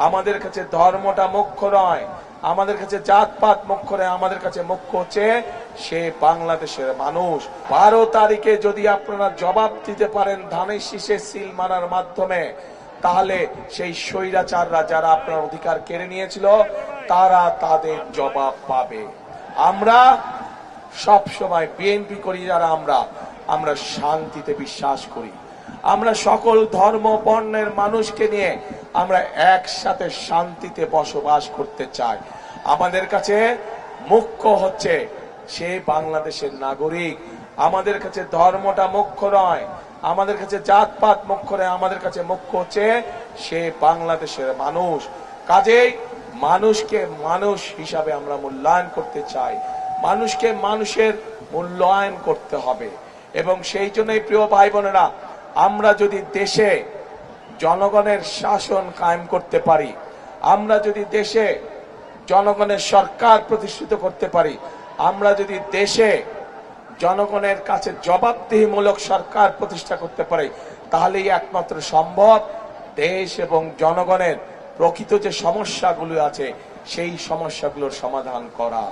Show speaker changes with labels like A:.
A: আমাদের কাছে ধর্মটা মুখ্য নয়, আমাদের কাছে জাতপাত মুখ্য নয়, আমাদের কাছে মুখ্য হচ্ছে সে বাংলাদেশের মানুষ। 12 তারিখে যদি আপনারা জবাব দিতে পারেন ধানের শীষে সিল মারার মাধ্যমে, তাহলে সেই স্বৈরাচাররা যারা আপনার অধিকার কেড়ে নিয়েছিল তারা তাদের জবাব পাবে। আমরা সব সময় বিএনপি করি যারা আমরা শান্তিতে বিশ্বাস করি। আমরা সকল ধর্ম বর্ণের মানুষকে নিয়ে আমরা একসাথে শান্তিতে বসবাস করতে চাই। আমাদের কাছে মুখ্য হচ্ছে সে বাংলাদেশের নাগরিক। আমাদের কাছে ধর্মটা মুখ্য নয়, আমাদের কাছে জাতপাত মুখ্য নয়, আমাদের কাছে মুখ্য হচ্ছে সে বাংলাদেশের মানুষ। কাজেই মানুষকে মানুষ হিসাবে আমরা মূল্যায়ন করতে চাই, মানুষকে মানুষের মূল্যায়ন করতে হবে। এবং সেই জন্যই প্রিয় ভাই বোনেরা, আমরা যদি দেশে জনগণের শাসন কায়েম করতে পারি, আমরা যদি দেশে জনগণের সরকার প্রতিষ্ঠিত করতে পারি, আমরা যদি দেশে জনগণের কাছে জবাবদিহিমূলক সরকার প্রতিষ্ঠা করতে পারি, তাহলেই একমাত্র সম্ভব দেশ এবং জনগণের প্রকৃত যে সমস্যাগুলো আছে সেই সমস্যাগুলোর সমাধান করা।